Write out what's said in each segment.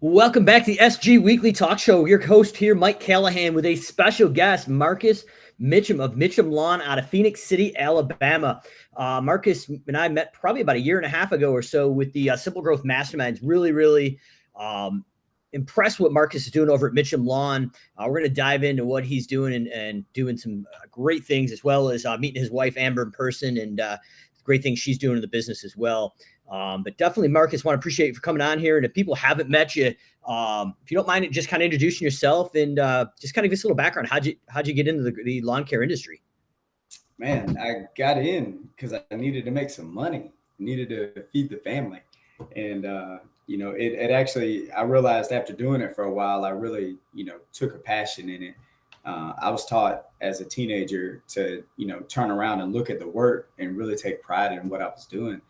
Welcome back to the SG Weekly Talk Show. Your host here, Mike Callahan, with a special guest, Marcus Mitchum of Mitchum Lawn out of Phoenix City, Alabama. Marcus and I met probably about a year and a half ago or so with the Simple Growth Masterminds. Really impressed what Marcus is doing over at Mitchum Lawn. We're going to dive into what he's doing and doing some great things, as well as meeting his wife, Amber, in person, and great things she's doing in the business as well. But definitely, Marcus, want to appreciate you for coming on here. And if people haven't met you, if you don't mind, just kind of introducing yourself and just kind of give us a little background. How'd you get into the lawn care industry? Man, I got in because I needed to make some money, needed to feed the family. And, it actually, I realized after doing it for a while, I really, took a passion in it. I was taught as a teenager to, turn around and look at the work and really take pride in what I was doing.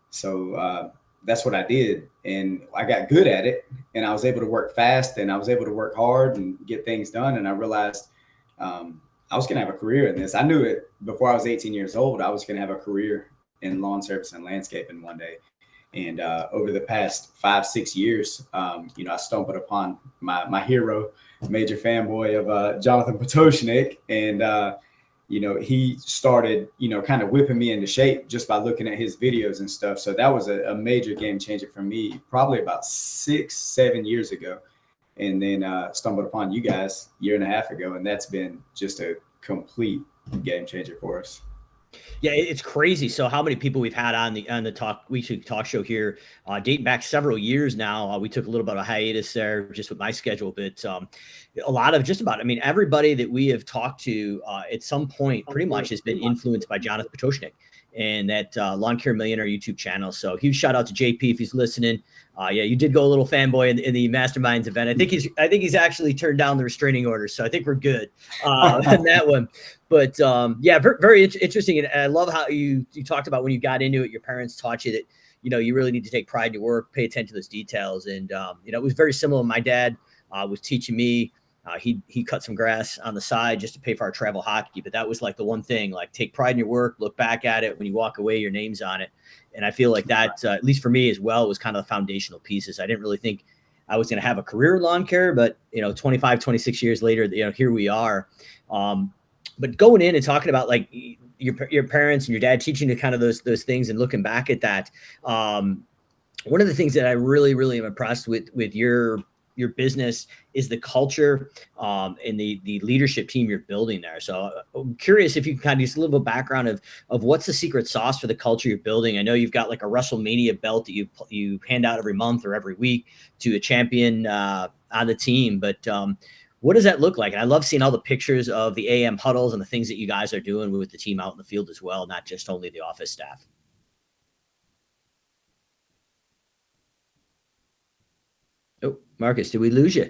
So that's what I did. And I got good at it, and I was able to work fast, and I was able to work hard and get things done. And I realized I was going to have a career in this. I knew it before I was 18 years old. I was going to have a career in lawn service and landscaping one day. And over the past 5-6 years, I stumbled upon my hero, major fanboy of Jonathan Potoshnik. And, he started, kind of whipping me into shape just by looking at his videos and stuff. So that was a major game changer for me, probably about 6-7 years ago. And then stumbled upon you guys a year and a half ago. And that's been just a complete game changer for us. Yeah, it's crazy. So how many people we've had on the weekly talk show here, dating back several years now. We took a little bit of a hiatus there just with my schedule, but a lot of everybody that we have talked to at some point pretty much has been influenced by Jonathan Potoshnik and that Lawn Care Millionaire YouTube channel. So huge shout out to JP if he's listening. You did go a little fanboy in the Masterminds event. I think he's actually turned down the restraining order, so I think we're good on that one. But very, very interesting, and I love how you talked about when you got into it. Your parents taught you that you really need to take pride in your work, pay attention to those details, and it was very similar. My dad was teaching me. He cut some grass on the side just to pay for our travel hockey, but that was like the one thing, like take pride in your work, look back at it. When you walk away, your name's on it. And I feel like that, at least for me as well, was kind of the foundational pieces. I didn't really think I was going to have a career in lawn care, but 25, 26 years later, here we are. But going in and talking about like your parents and your dad teaching you kind of those things and looking back at that. One of the things that I really, really am impressed with your business is the culture and the leadership team you're building there. So I'm curious if you can kind of use a little bit of background of what's the secret sauce for the culture you're building. I know you've got like a WrestleMania belt that you hand out every month or every week to a champion on the team, but what does that look like? And I love seeing all the pictures of the AM huddles and the things that you guys are doing with the team out in the field as well, not just only the office staff. Oh, Marcus, did we lose you?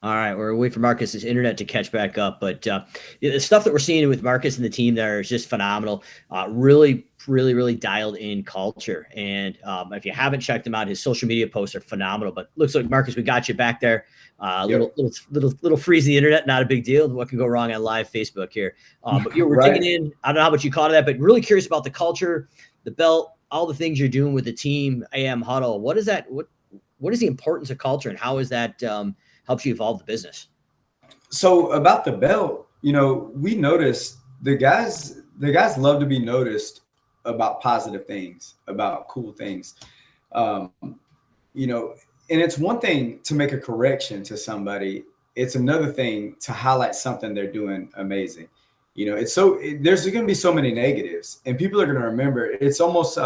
All right, we're waiting for Marcus's internet to catch back up. But the stuff that we're seeing with Marcus and the team there is just phenomenal. Really, really, really dialed in culture. And if you haven't checked him out, his social media posts are phenomenal. But looks like, Marcus, we got you back there. Little freeze the internet, not a big deal. What can go wrong on live Facebook here? But we're Right. digging in. I don't know how much you caught of that, but really curious about the culture, the belt, all the things you're doing with the team, AM huddle. What is that? What is the importance of culture, and how is that helps you evolve the business? So about the belt, we noticed the guys love to be noticed about positive things, about cool things. And it's one thing to make a correction to somebody. It's another thing to highlight something they're doing amazing. There's going to be so many negatives, and people are going to remember. It's almost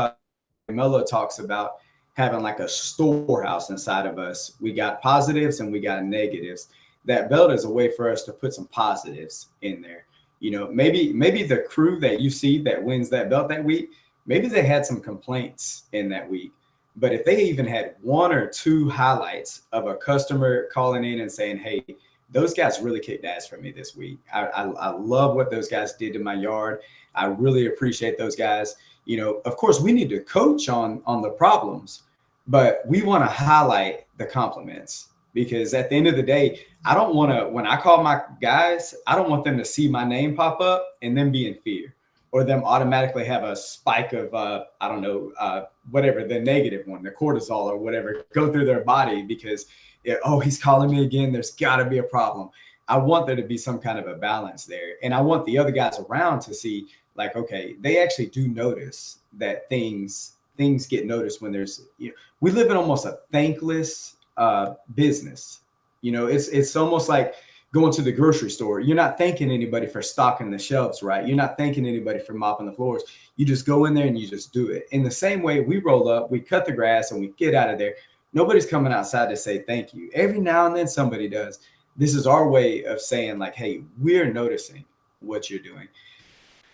Mello talks about having like a storehouse inside of us. We got positives and we got negatives. That belt is a way for us to put some positives in there. Maybe the crew that you see that wins that belt that week, maybe they had some complaints in that week. But if they even had one or two highlights of a customer calling in and saying, hey, those guys really kicked ass for me this week. I love what those guys did to my yard. I really appreciate those guys. Of course, we need to coach on the problems, but we want to highlight the compliments, because at the end of the day, I don't want to, when I call my guys, I don't want them to see my name pop up and then be in fear, or them automatically have a spike of, I don't know, whatever, the negative one, the cortisol or whatever, go through their body because, oh, he's calling me again. There's got to be a problem. I want there to be some kind of a balance there. And I want the other guys around to see, like, okay, they actually do notice that things get noticed when there's, we live in almost a thankless business. It's almost like going to the grocery store. You're not thanking anybody for stocking the shelves, right? You're not thanking anybody for mopping the floors. You just go in there and you just do it. In the same way, we roll up, we cut the grass, and we get out of there. Nobody's coming outside to say thank you. Every now and then somebody does. This is our way of saying, like, hey, we're noticing what you're doing.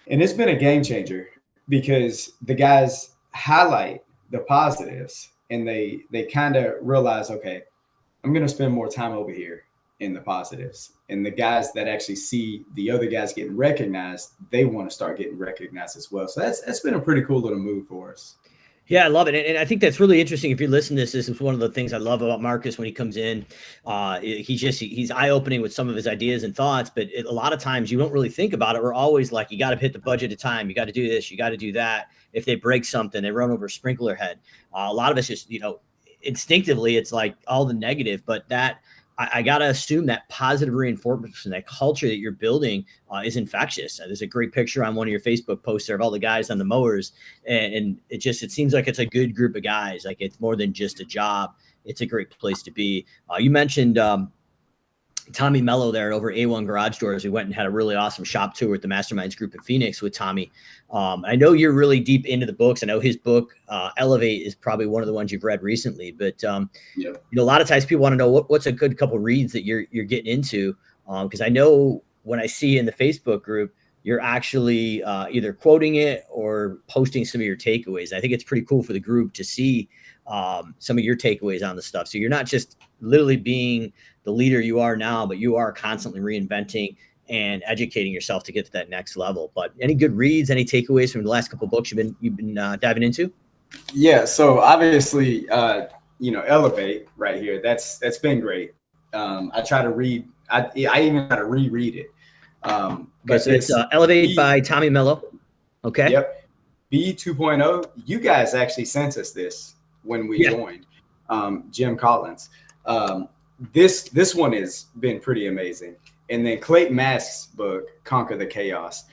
And it's been a game changer because the guys highlight the positives and they kind of realize, okay, I'm going to spend more time over here in the positives. And the guys that actually see the other guys getting recognized, they want to start getting recognized as well. So that's been a pretty cool little move for us. Yeah, I love it. And I think that's really interesting. If you listen to this, this is one of the things I love about Marcus when he comes in. He's eye-opening with some of his ideas and thoughts, but a lot of times you don't really think about it. We're always like, you got to hit the budget of time. You got to do this. You got to do that. If they break something, they run over a sprinkler head. A lot of us just, instinctively, it's like all the negative, but that I got to assume that positive reinforcement, that culture that you're building is infectious. There's a great picture on one of your Facebook posts there of all the guys on the mowers. And it seems like it's a good group of guys. Like it's more than just a job. It's a great place to be. You mentioned Tommy Mello there over A1 Garage Doors. We went and had a really awesome shop tour with the Masterminds group in Phoenix with Tommy. I know you're really deep into the books. I know his book, Elevate, is probably one of the ones you've read recently. But a lot of times people want to know what's a good couple reads that you're getting into. Because I know when I see in the Facebook group, you're actually either quoting it or posting some of your takeaways. I think it's pretty cool for the group to see some of your takeaways on the stuff. So you're not just literally being the leader you are now, but you are constantly reinventing and educating yourself to get to that next level. But any good reads, any takeaways from the last couple of books you've been diving into? Yeah. So obviously, Elevate right here. That's been great. I try to read. I even try to reread it. But so it's Elevate by Tommy Mello. Okay. Yep. B 2.0. You guys actually sent us this when we joined. Jim Collins. This one has been pretty amazing. And then Clayton Mask's book, Conquer the Chaos.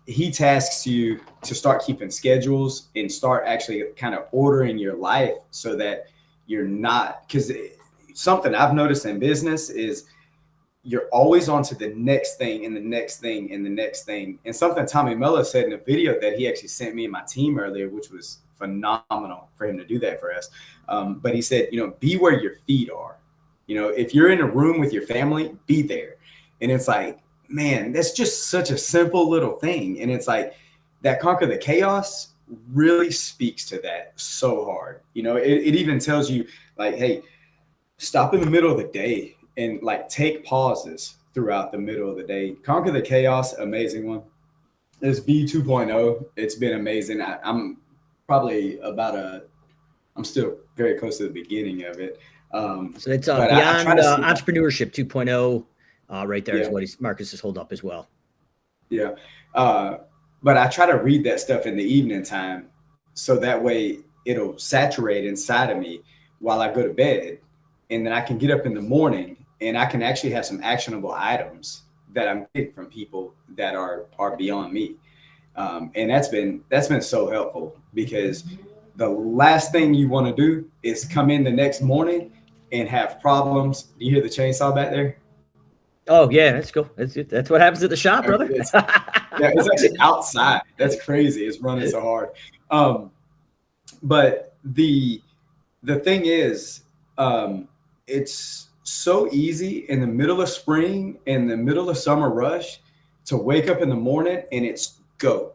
He tasks you to start keeping schedules and start actually kind of ordering your life so that you're not, because something I've noticed in business is you're always on to the next thing and the next thing and the next thing. And something Tommy Mello said in a video that he actually sent me and my team earlier, which was phenomenal for him to do that for us. But he said, be where your feet are. If you're in a room with your family, be there. And it's like, man, that's just such a simple little thing. And it's like that Conquer the Chaos really speaks to that so hard. It even tells you like, hey, stop in the middle of the day and like take pauses throughout the middle of the day. Conquer the Chaos, amazing one. This B 2.0, it's been amazing. I'm probably I'm still very close to the beginning of it. So it's Beyond Entrepreneurship 2.0 right there is what Marcus is holding up as well. Yeah. But I try to read that stuff in the evening time so that way it'll saturate inside of me while I go to bed. And then I can get up in the morning and I can actually have some actionable items that I'm getting from people that are beyond me. And that's been so helpful because the last thing you want to do is come in the next morning and have problems. Do you hear the chainsaw back there? Oh yeah, that's cool. That's what happens at the shop, brother. It's actually outside. That's crazy. It's running so hard. But the thing is, it's so easy in the middle of spring, in the middle of summer rush, to wake up in the morning and it's go.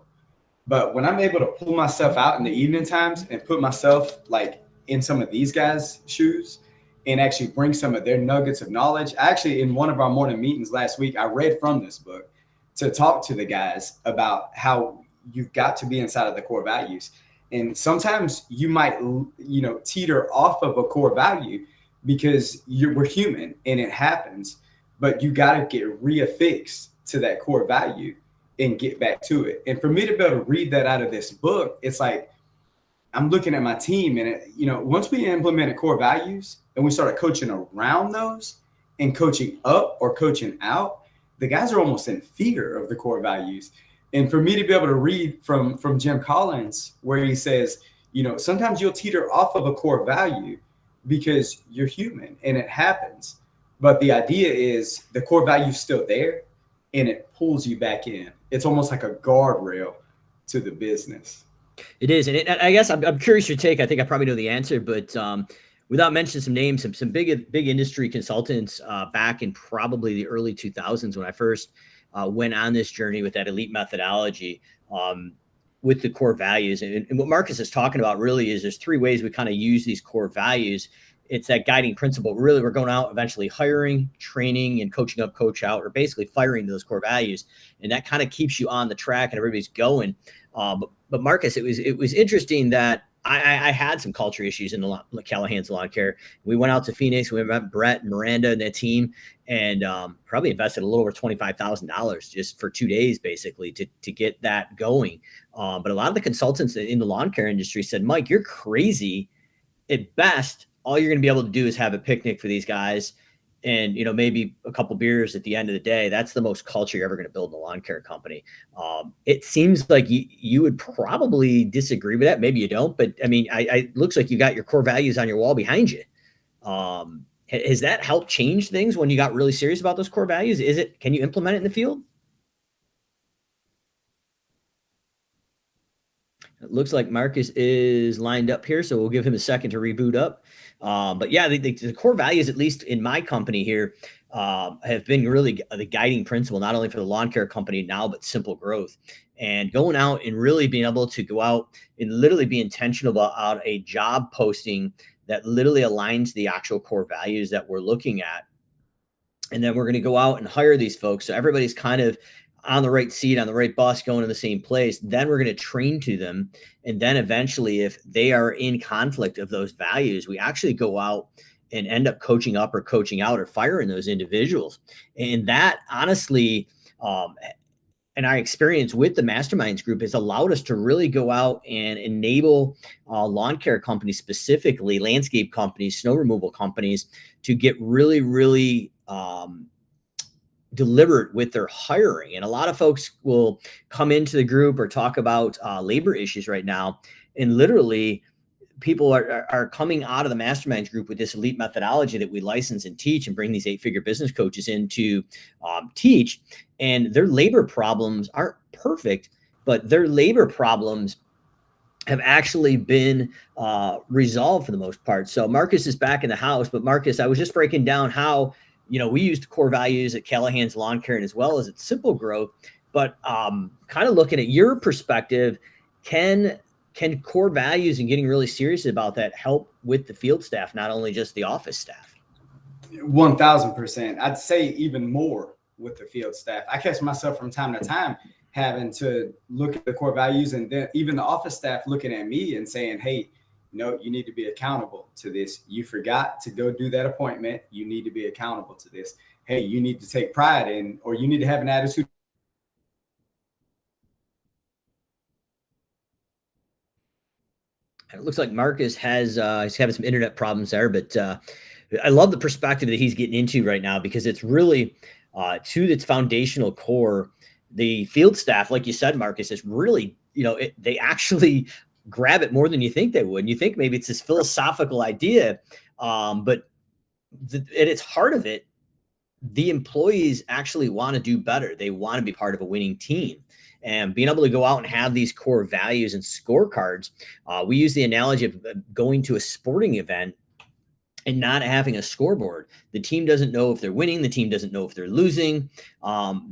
But when I'm able to pull myself out in the evening times and put myself like in some of these guys' shoes and actually bring some of their nuggets of knowledge. Actually, in one of our morning meetings last week, I read from this book to talk to the guys about how you've got to be inside of the core values. And sometimes you might, teeter off of a core value because we're human and it happens, but you got to get reaffixed to that core value. and get back to it. And for me to be able to read that out of this book, it's like I'm looking at my team, and once we implemented core values and we started coaching around those and coaching up or coaching out, the guys are almost in fear of the core values. And for me to be able to read from Jim Collins, where he says, sometimes you'll teeter off of a core value because you're human and it happens. But the idea is the core value is still there and it pulls you back in. It's almost like a guardrail to the business. It is. And I guess I'm curious your take. I think I probably know the answer, but without mentioning some names, some big industry consultants back in probably the early 2000s when I first went on this journey with that elite methodology with the core values. And what Marcus is talking about really is there's three ways we kind of use these core values. It's that guiding principle. Really, we're going out eventually hiring, training, and coaching up, coach out, or basically firing those core values. And that kind of keeps you on the track and everybody's going. But Marcus, it was interesting that I had some culture issues in the Callahan's Lawn Care. We went out to Phoenix. We met Brett and Miranda and that team, and probably invested a little over $25,000 just for 2 days, basically, to get that going. But a lot of the consultants in the lawn care industry said, "Mike, you're crazy. At best, all you're going to be able to do is have a picnic for these guys and, maybe a couple beers at the end of the day. That's the most culture you're ever going to build in a lawn care company." It seems like you would probably disagree with that. Maybe you don't, but I mean, it looks like you got your core values on your wall behind you. Has that helped change things when you got really serious about those core values? Can you implement it in the field? It looks like Marcus is lined up here, so we'll give him a second to reboot up. But yeah, the core values, at least in my company here, have been really the guiding principle, not only for the lawn care company now, but Simple Growth. And going out and really being able to go out and literally be intentional about a job posting that literally aligns the actual core values that we're looking at. And then we're going to go out and hire these folks. So everybody's kind of on the right seat, on the right bus, going to the same place. Then we're going to train to them. And then eventually, if they are in conflict of those values, we actually go out and end up coaching up or coaching out or firing those individuals. And that honestly, and our experience with the masterminds group has allowed us to really go out and enable lawn care companies, specifically landscape companies, snow removal companies, to get really, really deliberate with their hiring. And a lot of folks will come into the group or talk about labor issues right now. And literally, people are coming out of the masterminds group with this elite methodology that we license and teach and bring these 8-figure business coaches in to teach. And their labor problems aren't perfect, but their labor problems have actually been resolved for the most part. So Marcus is back in the house. But Marcus, I was just breaking down how we used core values at Callahan's Lawn Care and as well as at Simple Growth. But kind of looking at your perspective, can core values and getting really serious about that help with the field staff, not only just the office staff? 1,000%. I'd say even more with the field staff. I catch myself from time to time having to look at the core values, and then even the office staff looking at me and saying, "Hey, no, you need to be accountable to this. You forgot to go do that appointment. You need to be accountable to this. Hey, you need to take pride in, or you need to have an attitude." It looks like Marcus he's having some internet problems there, but I love the perspective that he's getting into right now, because it's really to its foundational core. The field staff, like you said, Marcus, is really, they actually grab it more than you think they would. And you think maybe it's this philosophical idea, but at its heart of it, the employees actually want to do better. They want to be part of a winning team. And being able to go out and have these core values and scorecards, we use the analogy of going to a sporting event and not having a scoreboard. The team doesn't know if they're winning. The team doesn't know if they're losing.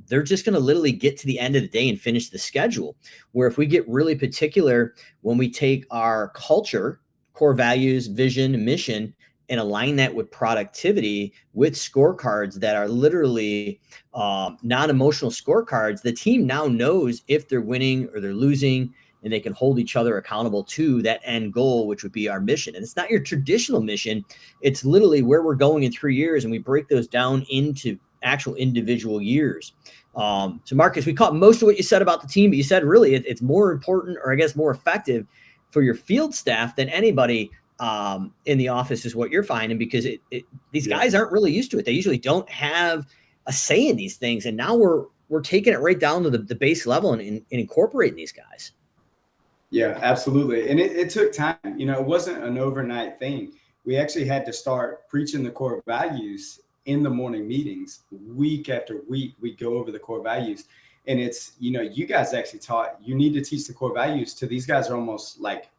They're just going to literally get to the end of the day and finish the schedule. Where if we get really particular, when we take our culture, core values, vision, mission, and align that with productivity, with scorecards that are literally non-emotional scorecards, the team now knows if they're winning or they're losing, and they can hold each other accountable to that end goal, which would be our mission. And it's not your traditional mission. It's literally where we're going in 3 years. And we break those down into actual individual years. So Marcus, we caught most of what you said about the team, but you said really it's more important, or I guess more effective for your field staff than anybody in the office is what you're finding, because these guys aren't really used to it. They usually don't have a say in these things. And now we're taking it right down to the base level and incorporating these guys. Yeah, absolutely. And it took time. It wasn't an overnight thing. We actually had to start preaching the core values in the morning meetings. Week after week, we go over the core values. And it's, you guys actually taught, you need to teach the core values to these guys are almost like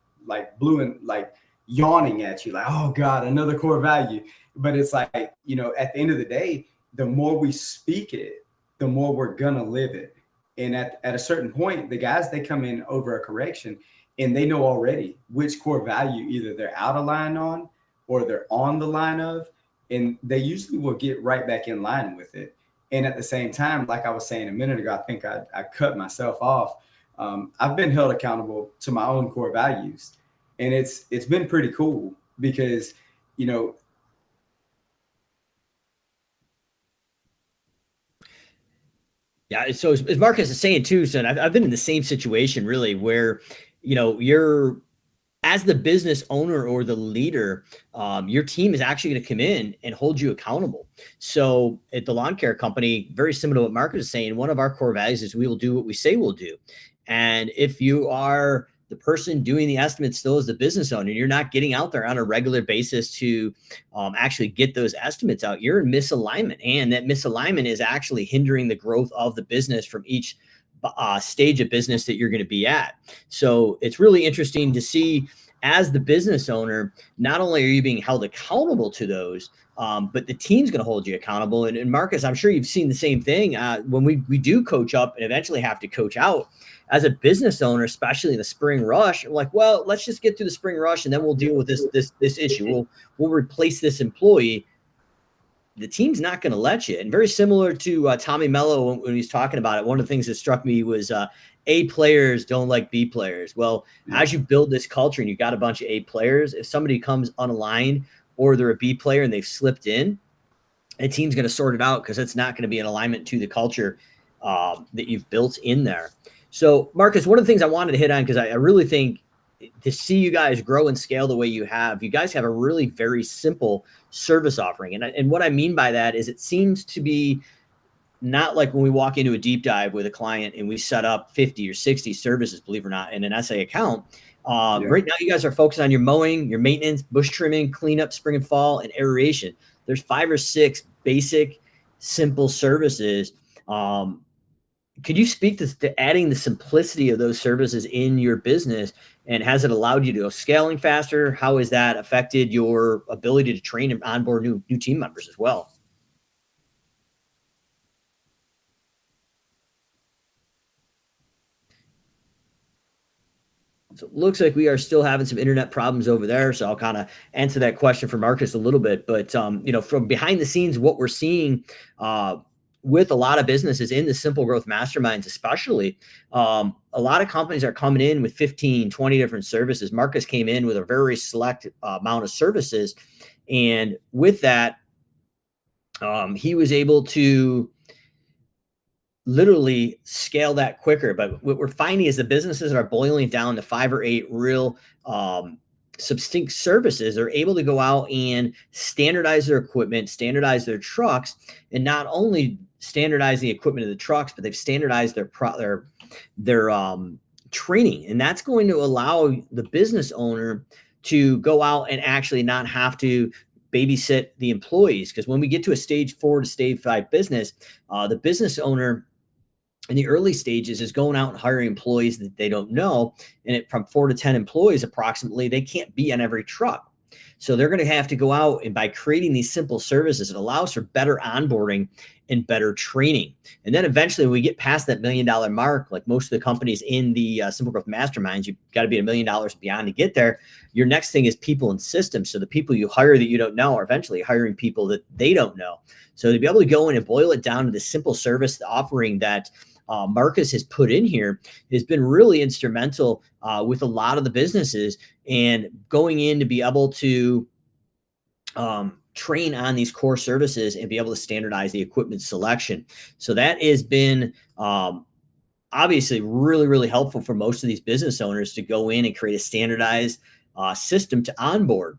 blue and like yawning at you, like, oh God, another core value. But it's like, at the end of the day, the more we speak it, the more we're gonna live it. And at a certain point, the guys, they come in over a correction and they know already which core value either they're out of line on or they're on the line of, and they usually will get right back in line with it. And at the same time, like I was saying a minute ago, I think I cut myself off. I've been held accountable to my own core values, and it's been pretty cool because, Yeah. So as Marcus is saying too, son, I've been in the same situation really where, you're as the business owner or the leader, your team is actually going to come in and hold you accountable. So at the lawn care company, very similar to what Marcus is saying, one of our core values is we will do what we say we'll do. And if you are the person doing the estimates still as the business owner, you're not getting out there on a regular basis to actually get those estimates out, you're in misalignment. And that misalignment is actually hindering the growth of the business from each stage of business that you're going to be at. So it's really interesting to see, as the business owner, not only are you being held accountable to those, but the team's going to hold you accountable. And Marcus, I'm sure you've seen the same thing when we do coach up and eventually have to coach out. As a business owner, especially in the spring rush, I'm like, well, let's just get through the spring rush and then we'll deal with this issue. We'll replace this employee. The team's not going to let you. And very similar to Tommy Mello when he's talking about it, one of the things that struck me was A players don't like B players. Well, as you build this culture and you've got a bunch of A players, if somebody comes unaligned or they're a B player and they've slipped in, a team's going to sort it out because it's not going to be in alignment to the culture that you've built in there. So, Marcus, one of the things I wanted to hit on, because I really think to see you guys grow and scale the way you guys have a really very simple service offering. And what I mean by that is it seems to be not like when we walk into a deep dive with a client and we set up 50 or 60 services, believe it or not, in an SA account. Right now, you guys are focused on your mowing, your maintenance, bush trimming, cleanup, spring and fall, and aeration. There's 5 or 6 basic, simple services. Could you speak to adding the simplicity of those services in your business, and has it allowed you to go scaling faster? How has that affected your ability to train and onboard new team members as well? So it looks like we are still having some internet problems over there. So I'll kind of answer that question for Marcus a little bit. But, from behind the scenes, what we're seeing with a lot of businesses in the simple growth masterminds, especially, a lot of companies are coming in with 15, 20 different services. Marcus came in with a very select amount of services. And with that, he was able to literally scale that quicker. But what we're finding is the businesses are boiling down to 5 or 8 real distinct services. They're able to go out and standardize their equipment, standardize their trucks, and not only standardize the equipment of the trucks, but they've standardized their training. And that's going to allow the business owner to go out and actually not have to babysit the employees. Because when we get to a stage 4 to stage 5 business, the business owner in the early stages is going out and hiring employees that they don't know. And from 4 to 10 employees, approximately, they can't be on every truck. So they're going to have to go out, and by creating these simple services, it allows for better onboarding and better training. And then eventually when we get past that $1 million mark, like most of the companies in the Simple Growth Masterminds, you've got to be $1 million beyond to get there. Your next thing is people and systems. So the people you hire that you don't know are eventually hiring people that they don't know. So to be able to go in and boil it down to the simple service offering that Marcus has put in here has been really instrumental with a lot of the businesses, and going in to be able to train on these core services and be able to standardize the equipment selection. So that has been obviously really, really helpful for most of these business owners to go in and create a standardized system to onboard.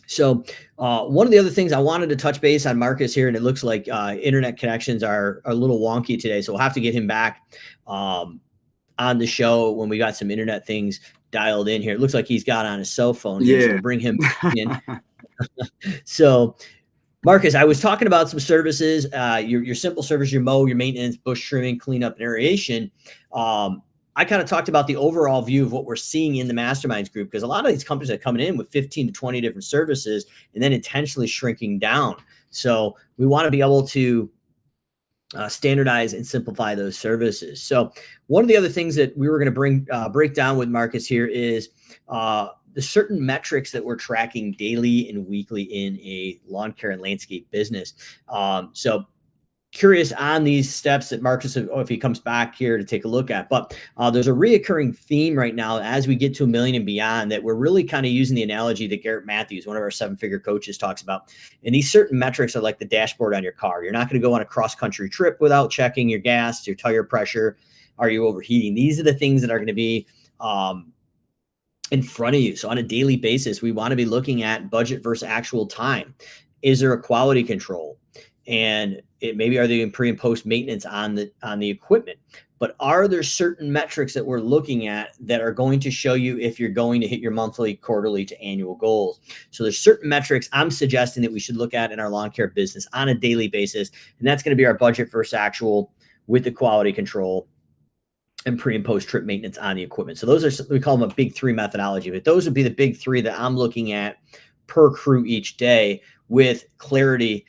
So one of the other things I wanted to touch base on Marcus here, and it looks like internet connections are a little wonky today, so we'll have to get him back on the show when we got some internet things dialed in here. It looks like he's got on his cell phone here, so we'll bring him in. So Marcus, I was talking about some services, your simple service, your mow, your maintenance, bush trimming, cleanup, and aeration. I kind of talked about the overall view of what we're seeing in the masterminds group, because a lot of these companies are coming in with 15 to 20 different services and then intentionally shrinking down. So we want to be able to standardize and simplify those services. So one of the other things that we were going to break down with Marcus here is the certain metrics that we're tracking daily and weekly in a lawn care and landscape business. So curious on these steps that Marcus, if he comes back here to take a look at, but there's a reoccurring theme right now as we get to 1 million and beyond that we're really kind of using the analogy that Garrett Matthews, one of our 7-figure coaches, talks about. And these certain metrics are like the dashboard on your car. You're not going to go on a cross-country trip without checking your gas, your tire pressure. Are you overheating? These are the things that are going to be in front of you. So on a daily basis, we want to be looking at budget versus actual time. Is there a quality control? And it maybe are they doing pre and post maintenance on the equipment, but are there certain metrics that we're looking at that are going to show you if you're going to hit your monthly, quarterly to annual goals? So there's certain metrics I'm suggesting that we should look at in our lawn care business on a daily basis. And that's going to be our budget versus actual with the quality control and pre and post trip maintenance on the equipment. So those are, we call them a big 3 methodology, but those would be the big 3 that I'm looking at per crew each day with clarity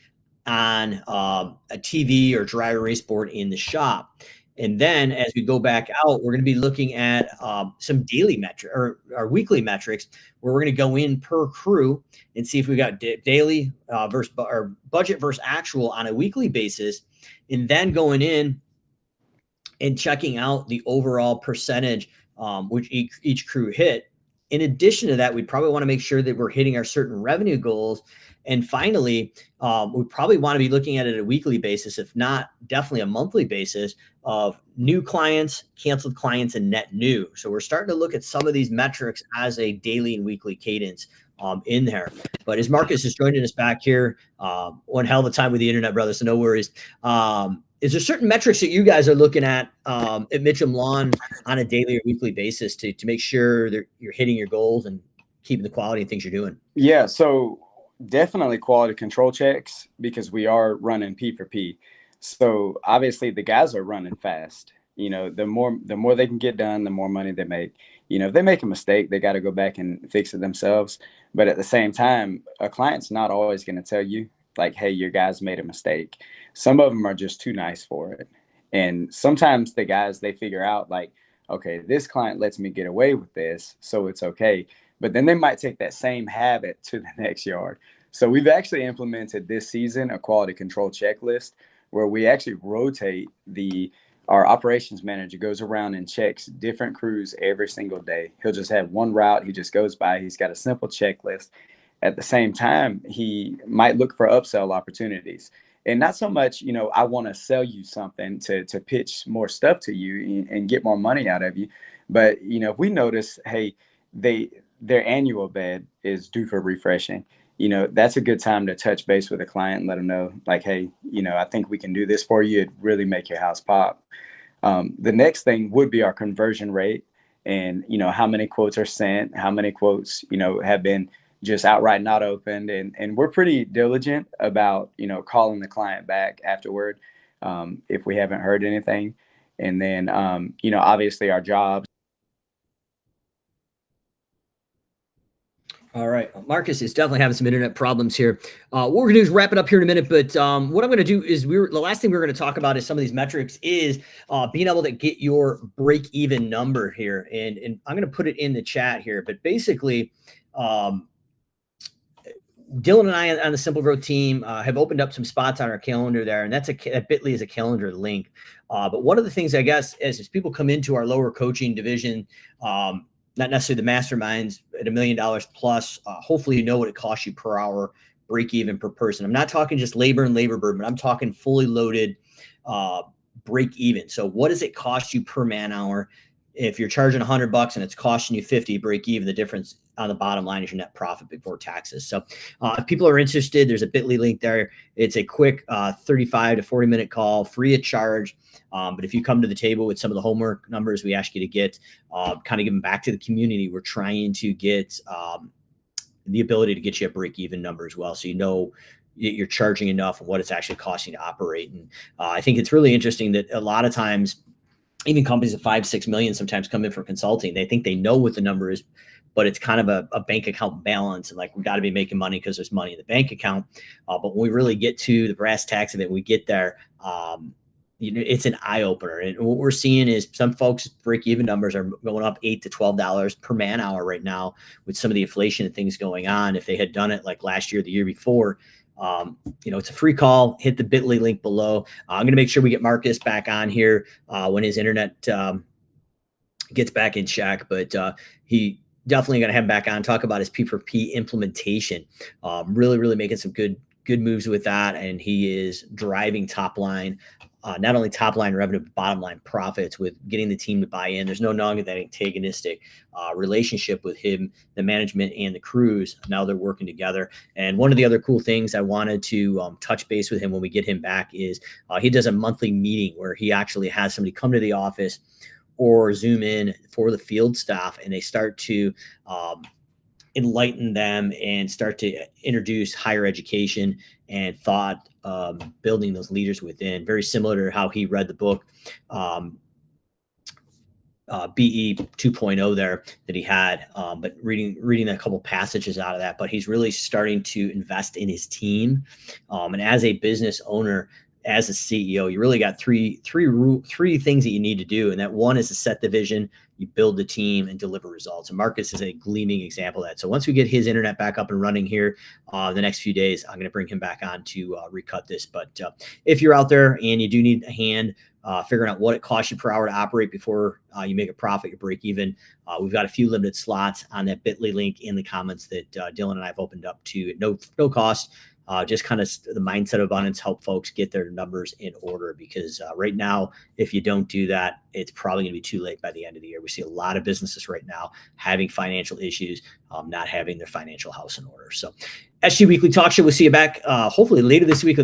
on a TV or dry erase board in the shop. And then as we go back out, we're going to be looking at some daily metric or our weekly metrics where we're going to go in per crew and see if we got daily versus or budget versus actual on a weekly basis, and then going in and checking out the overall percentage which each crew hit. In addition to that, we probably want to make sure that we're hitting our certain revenue goals. And finally, we probably want to be looking at it a weekly basis, if not definitely a monthly basis, of new clients, canceled clients, and net new. So we're starting to look at some of these metrics as a daily and weekly cadence in there. But as Marcus is joining us back here, one hell of a time with the internet, brother, so no worries. Is there certain metrics that you guys are looking at Mitchum Lawn on a daily or weekly basis to make sure that you're hitting your goals and keeping the quality and things you're doing? Yeah, so definitely quality control checks, because we are running P for P. So obviously the guys are running fast. You know, the more they can get done, the more money they make. You know, if they make a mistake, they got to go back and fix it themselves. But at the same time, a client's not always going to tell you, like, hey, your guys made a mistake. Some of them are just too nice for it. And sometimes the guys, they figure out like, okay, this client lets me get away with this, so it's okay. But then they might take that same habit to the next yard. So we've actually implemented this season a quality control checklist where we actually rotate our operations manager goes around and checks different crews every single day. He'll just have one route. He just goes by. He's got a simple checklist. At the same time, he might look for upsell opportunities. And not so much, you know, I want to sell you something to pitch more stuff to you and get more money out of you. But, you know, if we notice, hey, their annual bed is due for refreshing, you know, that's a good time to touch base with a client and let them know, like, hey, you know, I think we can do this for you. It'd really make your house pop. The next thing would be our conversion rate and, you know, how many quotes are sent, how many quotes, you know, have been just outright not opened. And we're pretty diligent about, you know, calling the client back afterward if we haven't heard anything. And then, you know, obviously our jobs. All right. Marcus is definitely having some internet problems here. What we're going to do is wrap it up here in a minute. But what I'm going to do is the last thing we're going to talk about is some of these metrics is being able to get your break even number here. And I'm going to put it in the chat here. But basically, Dylan and I on the Simple Growth team have opened up some spots on our calendar there. And that Bitly is a calendar link. But one of the things, I guess, as people come into our lower coaching division, not necessarily the masterminds at $1 million plus. Hopefully, you know what it costs you per hour break even per person. I'm not talking just labor and labor burden, but I'm talking fully loaded break even. So what does it cost you per man hour? If you're charging $100 and it's costing you 50, break even, the difference on the bottom line is your net profit before taxes. So if people are interested, there's a bit.ly link there. It's a quick 35 to 40 minute call, free of charge. But if you come to the table with some of the homework numbers we ask you to get, kind of give them back to the community, we're trying to get the ability to get you a break even number as well. So you know you're charging enough and what it's actually costing to operate. And I think it's really interesting that a lot of times, even companies of 5-6 million sometimes come in for consulting. They think they know what the number is, but it's kind of a bank account balance. And like, we got to be making money because there's money in the bank account. But when we really get to the brass tacks of it, we get there, it's an eye opener. And what we're seeing is some folks' break even numbers are going up $8 to $12 per man hour right now with some of the inflation and things going on. If they had done it like last year, the year before, it's a free call. Hit the bit.ly link below. I'm going to make sure we get Marcus back on here when his internet gets back in check, but he definitely going to have him back on, talk about his P4P implementation. Really making some good moves with that. And he is driving top line, not only top line revenue, but bottom line profits with getting the team to buy in. There's no longer that antagonistic relationship with him, the management and the crews. Now they're working together. And one of the other cool things I wanted to touch base with him when we get him back is he does a monthly meeting where he actually has somebody come to the office or Zoom in for the field staff, and they start to enlighten them and start to introduce higher education and thought, building those leaders within, very similar to how he read the book, BE 2.0 there that he had, but reading a couple passages out of that, but he's really starting to invest in his team. And as a business owner, as a CEO, you really got three things that you need to do. And that one is to set the vision, you build the team, and deliver results. And Marcus is a gleaming example of that. So once we get his internet back up and running here the next few days, I'm going to bring him back on to recut this. But if you're out there and you do need a hand figuring out what it costs you per hour to operate before you make a profit, you break even, we've got a few limited slots on that bit.ly link in the comments that Dylan and I have opened up to no cost. Just kind of the mindset of abundance, help folks get their numbers in order, because right now, if you don't do that, it's probably going to be too late by the end of the year. We see a lot of businesses right now having financial issues, not having their financial house in order. So SG Weekly Talk Show, we'll see you back hopefully later this week.